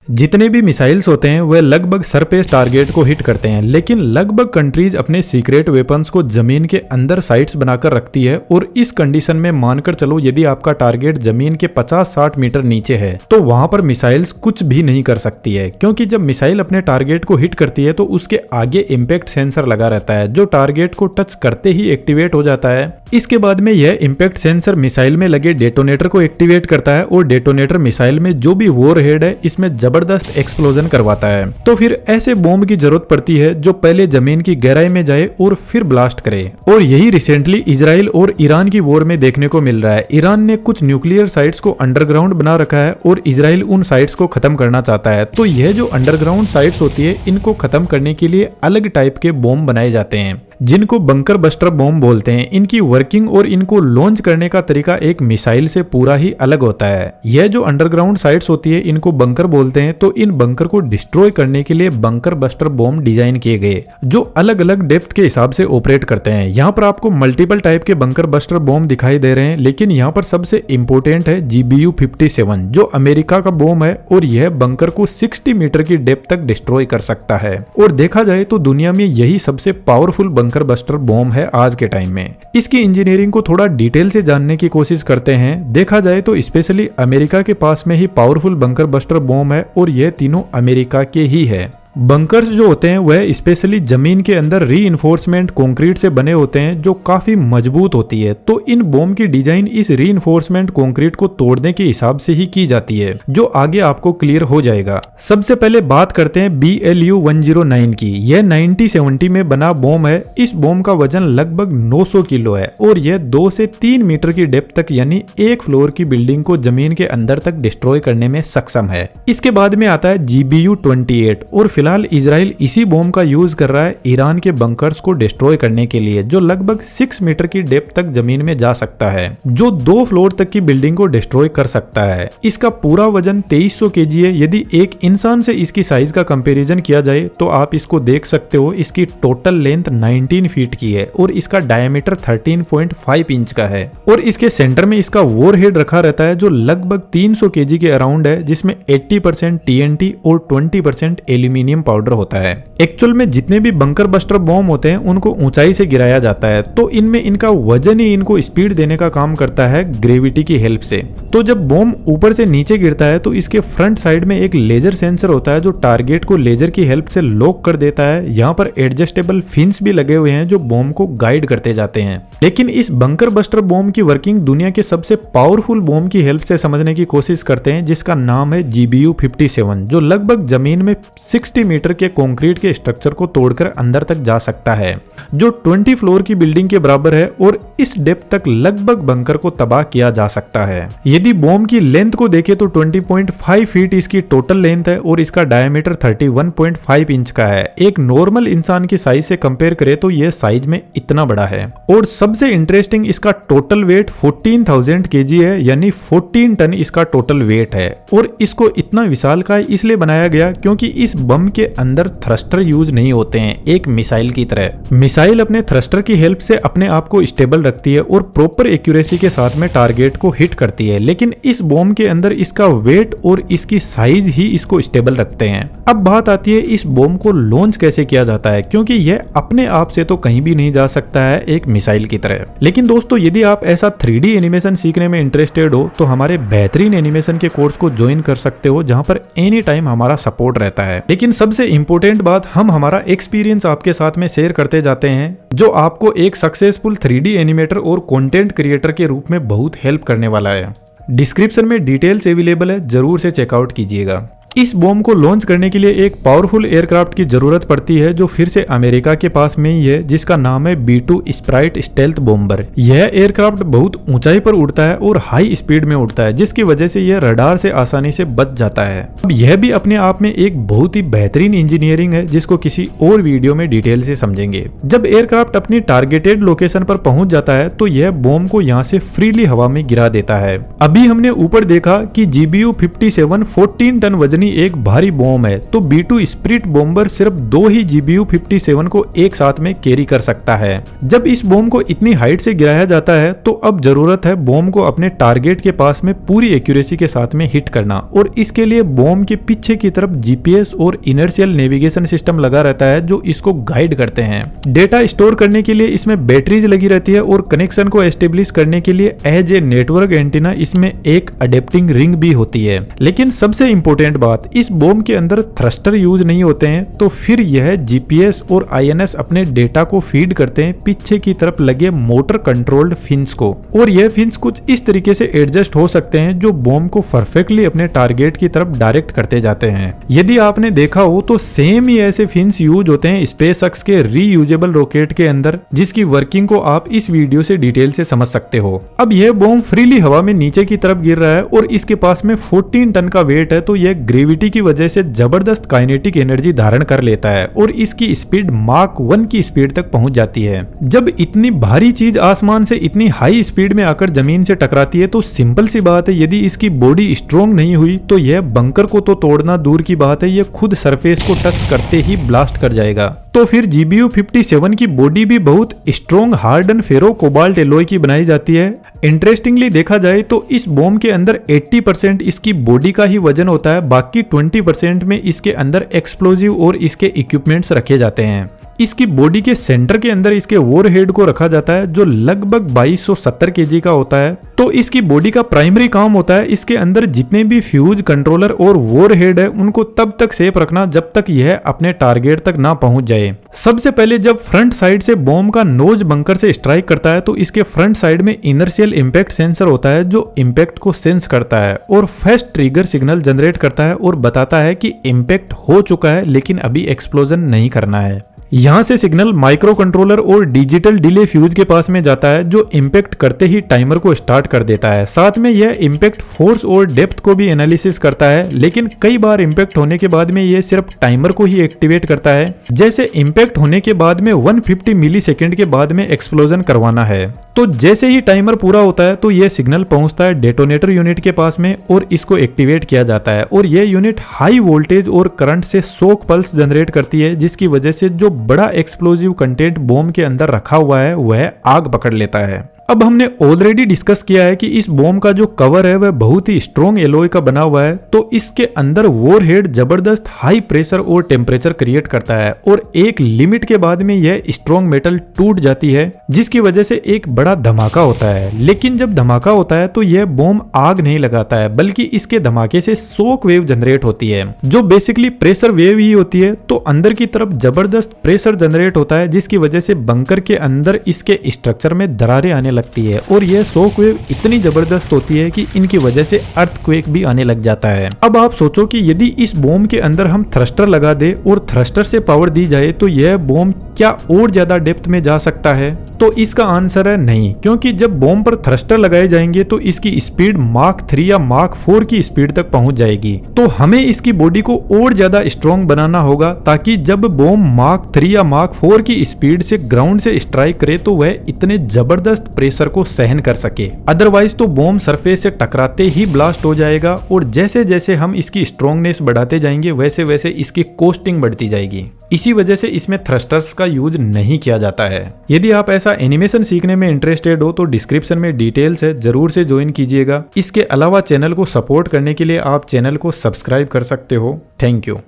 जितने भी मिसाइल्स होते हैं वह लगभग सरफेस टारगेट को हिट करते हैं, लेकिन लगभग कंट्रीज अपने सीक्रेट वेपन्स को जमीन के अंदर साइट्स बनाकर रखती है। और इस कंडीशन में मानकर चलो यदि आपका टारगेट जमीन के 50-60 मीटर नीचे है तो वहां पर मिसाइल्स कुछ भी नहीं कर सकती है, क्योंकि जब मिसाइल अपने टारगेट को हिट करती है तो उसके आगे इम्पैक्ट सेंसर लगा रहता है जो टारगेट को टच करते ही एक्टिवेट हो जाता है। इसके बाद में यह इम्पैक्ट सेंसर मिसाइल में लगे डेटोनेटर को एक्टिवेट करता है और डेटोनेटर मिसाइल में जो भी वॉरहेड है इसमें जबरदस्त एक्सप्लोजन करवाता है। तो फिर ऐसे बॉम्ब की जरूरत पड़ती है जो पहले जमीन की गहराई में जाए और फिर ब्लास्ट करे। और यही रिसेंटली इजराइल और ईरान की वॉर में देखने को मिल रहा है। ईरान ने कुछ न्यूक्लियर साइट्स को अंडरग्राउंड बना रखा है और इजराइल उन साइट्स को खत्म करना चाहता है। तो यह जो अंडरग्राउंड साइट्स होती है इनको खत्म करने के लिए अलग टाइप के बॉम्ब बनाए जाते हैं जिनको बंकर बस्टर बॉम्ब बोलते हैं। इनकी वर्किंग और इनको लॉन्च करने का तरीका एक मिसाइल से पूरा ही अलग होता है। यह जो अंडरग्राउंड साइट्स होती है इनको बंकर बोलते हैं। तो इन बंकर को डिस्ट्रॉय करने के लिए बंकर बस्टर बॉम्ब डिजाइन किए गए जो अलग अलग डेप्थ के हिसाब से ऑपरेट करते हैं। यहाँ पर आपको मल्टीपल टाइप के बंकर बस्टर बॉम्ब दिखाई दे रहे हैं, लेकिन यहाँ पर सबसे इंपोर्टेंट है GBU-57 जो अमेरिका का बॉम्ब है और यह बंकर को 60 मीटर की डेप्थ तक डिस्ट्रॉय कर सकता है। और देखा जाए तो दुनिया में यही सबसे पावरफुल बंकर बस्टर बॉम्ब है आज के टाइम में। इसकी इंजीनियरिंग को थोड़ा डिटेल से जानने की कोशिश करते हैं। देखा जाए तो स्पेशली अमेरिका के पास में ही पावरफुल बंकर बस्टर बॉम्ब है और यह तीनों अमेरिका के ही है। बंकर्स जो होते हैं वह स्पेशली जमीन के अंदर रीइंफोर्समेंट कंक्रीट से बने होते हैं जो काफी मजबूत होती है। तो इन बॉम्ब की डिजाइन इस रीइंफोर्समेंट कंक्रीट को तोड़ने के हिसाब से ही की जाती है, जो आगे आपको क्लियर हो जाएगा। सबसे पहले बात करते हैं BLU-109 की। यह 1970 में बना बॉम्ब है। इस बॉम्ब का वजन लगभग 900 किलो है और यह 2 से 3 मीटर की डेप्थ तक यानी एक फ्लोर की बिल्डिंग को जमीन के अंदर तक डिस्ट्रॉय करने में सक्षम है। इसके बाद में आता है GBU-28 और फिलहाल इजराइल इसी बॉम्ब का यूज कर रहा है ईरान के बंकर्स को डिस्ट्रॉय करने के लिए, जो लगभग 6 मीटर की डेप्थ तक जमीन में जा सकता है, जो 2 फ्लोर तक की बिल्डिंग को डिस्ट्रॉय कर सकता है। इसका पूरा वजन 2300 kg है। यदि एक इंसान से इसकी साइज का कंपैरिजन किया जाए तो आप इसको देख सकते हो। इसकी टोटल लेंथ 19 फीट की है और इसका डायमीटर 13.5 इंच का है और इसके सेंटर में इसका वॉरहेड रखा रहता है जो लगभग 300 kg के अराउंड है, जिसमें 80% TNT और 20% एल्यूमिनियम पाउडर होता है। एक्चुअल में जितने भी बंकर बस्टर बॉम्ब होते हैं उनको ऊंचाई से गिराया जाता है, तो इनमें इनका वजन ही इनको स्पीड देने का काम करता है ग्रेविटी की हेल्प से। तो जब बॉम्ब ऊपर से नीचे गिरता है तो इसके फ्रंट साइड में एक लेजर सेंसर होता है जो टारगेट को लेजर की हेल्प से लॉक कर देता है। यहाँ पर एडजस्टेबल फिन्स भी लगे हुए हैं जो बॉम्ब को गाइड करते जाते हैं। लेकिन इस बंकर बस्टर बॉम्ब की वर्किंग दुनिया के सबसे पावरफुल बॉम्ब की हेल्प से समझने की कोशिश करते हैं, जिसका नाम है GBU-57, जो लगभग जमीन में 60 मीटर के कंक्रीट के स्ट्रक्चर को तोड़कर अंदर तक जा सकता है, जो 20 फ्लोर की बिल्डिंग के बराबर है और इस डेप्थ तक लगभग बंकर को तबाह किया जा सकता है। यदि बॉम्ब की लेंथ को देखें तो 20.5 फीट इसकी टोटल लेंथ है और इसका डायमीटर 31.5 इंच का है। एक नॉर्मल इंसान की साइज से कंपेयर करें तो यह साइज में इतना बड़ा है। और सबसे इंटरेस्टिंग इसका टोटल वेट 14,000 kg है, यानी 14 टन इसका टोटल वेट है। और इसको इतना विशालकाय इसलिए बनाया गया क्योंकि इस बम के अंदर थ्रस्टर यूज नहीं होते हैं एक मिसाइल की तरह। मिसाइल अपने थ्रस्टर की हेल्प से अपने आप को स्टेबल रखती है और प्रॉपर एक्यूरेसी के साथ में टारगेट को हिट करती है, लेकिन इस बॉम्ब के अंदर इसका वेट और इसकी साइज ही इसको स्टेबल रखते हैं। अब बात आती है इस बॉम्ब को लॉन्च कैसे किया जाता है, क्योंकि यह अपने आप से तो कहीं भी नहीं जा सकता है एक मिसाइल की तरह। लेकिन दोस्तों यदि आप ऐसा 3D एनिमेशन सीखने में इंटरेस्टेड हो तो हमारे बेहतरीन एनिमेशन के कोर्स को ज्वाइन कर सकते हो, जहां पर एनी टाइम हमारा सपोर्ट रहता है। लेकिन सबसे इंपॉर्टेंट बात, हम हमारा एक्सपीरियंस आपके साथ में शेयर करते जाते हैं जो आपको एक सक्सेसफुल 3D एनिमेटर और कंटेंट क्रिएटर के रूप में बहुत हेल्प करने वाला है। डिस्क्रिप्शन में डिटेल्स अवेलेबल है, जरूर से चेकआउट कीजिएगा। इस बॉम्ब को लॉन्च करने के लिए एक पावरफुल एयरक्राफ्ट की जरूरत पड़ती है जो फिर से अमेरिका के पास में ही है, जिसका नाम है B-2 स्प्राइट स्टेल्थ बॉम्बर। यह एयरक्राफ्ट बहुत ऊंचाई पर उड़ता है और हाई स्पीड में उड़ता है, जिसकी वजह से यह रडार से आसानी से बच जाता है। अब यह भी अपने आप में एक बहुत ही बेहतरीन इंजीनियरिंग है, जिसको किसी और वीडियो में डिटेल से समझेंगे। जब एयरक्राफ्ट अपनी टारगेटेड लोकेशन पर पहुंच जाता है तो यह बॉम्ब को यहाँ से फ्रीली हवा में गिरा देता है। अभी हमने ऊपर देखा कि GBU-57 14 टन वजनी इतनी एक भारी बॉम्ब है तो B2 स्पिरिट बॉम्बर सिर्फ 2 ही GBU-57 को एक साथ में कैरी कर सकता है। जब इस बॉम्ब को इतनी हाइट से गिराया जाता है तो अब जरूरत है बॉम्ब को अपने टारगेट के पास में पूरी एक्यूरेसी के साथ में हिट करना, और इसके लिए बॉम्ब के पीछे की तरफ GPS और इनर्शियल नेविगेशन सिस्टम लगा रहता है जो इसको गाइड करते हैं। डेटा स्टोर करने के लिए इसमें बैटरीज लगी रहती है और कनेक्शन को एस्टेब्लिश करने के लिए एज ए नेटवर्क एंटीना इसमें एक अडेप्टिंग रिंग भी होती है। लेकिन सबसे इंपॉर्टेंट बात, इस बॉम्ब के अंदर थ्रस्टर यूज नहीं होते हैं, तो फिर यह GPS और INS अपने डेटा को फीड करते हैं पीछे की तरफ लगे मोटर कंट्रोल्ड फिन्स को, और यह फिन्स कुछ इस तरीके से एडजस्ट हो सकते हैं जो बॉम्ब को परफेक्टली अपने टारगेट की तरफ डायरेक्ट करते जाते हैं। यदि आपने देखा हो तो सेम ही ऐसे फिन्स यूज होते हैं स्पेसएक्स के रीयूजेबल रॉकेट के अंदर, जिसकी वर्किंग को आप इस वीडियो से डिटेल से समझ सकते हो। अब यह बॉम्ब फ्रीली हवा में नीचे की तरफ गिर रहा है और इसके पास में 14 टन का वेट है, तो यह ग्रेविटी की वजह से जबरदस्त काइनेटिक एनर्जी धारण कर लेता है और इसकी स्पीड माक 1 की स्पीड तक पहुंच जाती है। जब इतनी भारी चीज आसमान से इतनी हाई स्पीड में आकर जमीन से टकराती है तो सिंपल सी बात है, यदि इसकी बॉडी स्ट्रोंग नहीं हुई तो यह बंकर को तो तोड़ना दूर की बात है, यह खुद सरफेस को टच करते ही ब्लास्ट कर जाएगा। तो फिर GBU-57 की बॉडी भी बहुत स्ट्रोंग हार्डन फेरो कोबाल्ट एलॉय की बनाई जाती है। इंटरेस्टिंगली देखा जाए तो इस बॉम्ब के अंदर 80% इसकी बॉडी का ही वजन होता है, बाकी 20% में इसके अंदर एक्सप्लोजिव और इसके इक्विपमेंट्स रखे जाते हैं। इसकी बॉडी के सेंटर के अंदर इसके वॉर हेड को रखा जाता है जो लगभग 2270 kg का होता है। तो इसकी बॉडी का प्राइमरी काम होता है इसके अंदर जितने भी फ्यूज कंट्रोलर और वॉर हेड है उनको तब तक सेफ रखना जब तक यह अपने टारगेट तक ना पहुंच जाए। सबसे पहले जब फ्रंट साइड से बॉम्ब का नोज बंकर से स्ट्राइक करता है तो इसके फ्रंट साइड में इनर्शियल इंपैक्ट सेंसर होता है जो इंपैक्ट को सेंस करता है और फास्ट ट्रिगर सिग्नल जनरेट करता है और बताता है कि इंपैक्ट हो चुका है लेकिन अभी एक्सप्लोजन नहीं करना है। यहाँ से सिग्नल माइक्रो कंट्रोलर और डिजिटल डिले फ्यूज के पास में जाता है जो इंपैक्ट करते ही टाइमर को स्टार्ट कर देता है। साथ में यह इंपैक्ट फोर्स और डेप्थ को भी एनालिसिस करता है, लेकिन कई बार इंपैक्ट होने के बाद में यह सिर्फ टाइमर को ही एक्टिवेट करता है। जैसे इंपैक्ट होने के बाद में 150 मिलीसेकंड के बाद में एक्सप्लोजन करवाना है। तो जैसे ही टाइमर पूरा होता है तो यह सिग्नल पहुंचता है डेटोनेटर यूनिट के पास में और इसको एक्टिवेट किया जाता है और यह यूनिट हाई वोल्टेज और करंट से शॉक पल्स जनरेट करती है जिसकी वजह से जो बड़ा एक्सप्लोजिव कंटेंट बॉम्ब के अंदर रखा हुआ है वह आग पकड़ लेता है। अब हमने ऑलरेडी डिस्कस किया है कि इस बॉम्ब का जो कवर है वह बहुत ही स्ट्रॉन्ग एलॉय का बना हुआ है, तो इसके अंदर वॉर हेड जबरदस्त हाई प्रेशर और टेम्परेचर क्रिएट करता है और एक लिमिट के बाद में यह स्ट्रॉन्ग मेटल टूट जाती है जिसकी वजह से एक बड़ा धमाका होता है। लेकिन जब धमाका होता है तो यह बॉम्ब आग नहीं लगाता है बल्कि इसके धमाके से शॉक वेव जनरेट होती है जो बेसिकली प्रेशर वेव ही होती है। तो अंदर की तरफ जबरदस्त प्रेशर जनरेट होता है जिसकी वजह से बंकर के अंदर इसके स्ट्रक्चर में दरारें आने लगती है और यह शॉक वेव इतनी जबरदस्त होती है कि इनकी वजह से अर्थक्वेक भी आने लग जाता है। अब आप सोचो कि यदि इस बॉम्ब के अंदर हम थ्रस्टर लगा दे और थ्रस्टर से पावर दी जाए तो यह बॉम्ब क्या और ज्यादा डेप्थ में जा सकता है? तो इसका आंसर है नहीं, क्योंकि जब बॉम्ब पर थ्रस्टर लगाए जाएंगे तो इसकी स्पीड माक 3 या माक 4 की स्पीड तक पहुंच जाएगी। तो हमें इसकी बॉडी को और ज्यादा स्ट्रॉन्ग बनाना होगा ताकि जब बॉम्ब माक 3 या माक 4 की स्पीड से ग्राउंड से स्ट्राइक करे तो वह इतने जबरदस्त प्रेशर को सहन कर सके। अदरवाइज तो बॉम्ब सरफेस से टकराते ही ब्लास्ट हो जाएगा और जैसे जैसे हम इसकी स्ट्रॉन्गनेस बढ़ाते जाएंगे वैसे वैसे इसकी कॉस्टिंग बढ़ती जाएगी। इसी वजह से इसमें थ्रस्टर्स का यूज नहीं किया जाता है। यदि आप ऐसा एनिमेशन सीखने में इंटरेस्टेड हो तो डिस्क्रिप्शन में डिटेल्स है, जरूर से ज्वाइन कीजिएगा। इसके अलावा चैनल को सपोर्ट करने के लिए आप चैनल को सब्सक्राइब कर सकते हो। Thank you.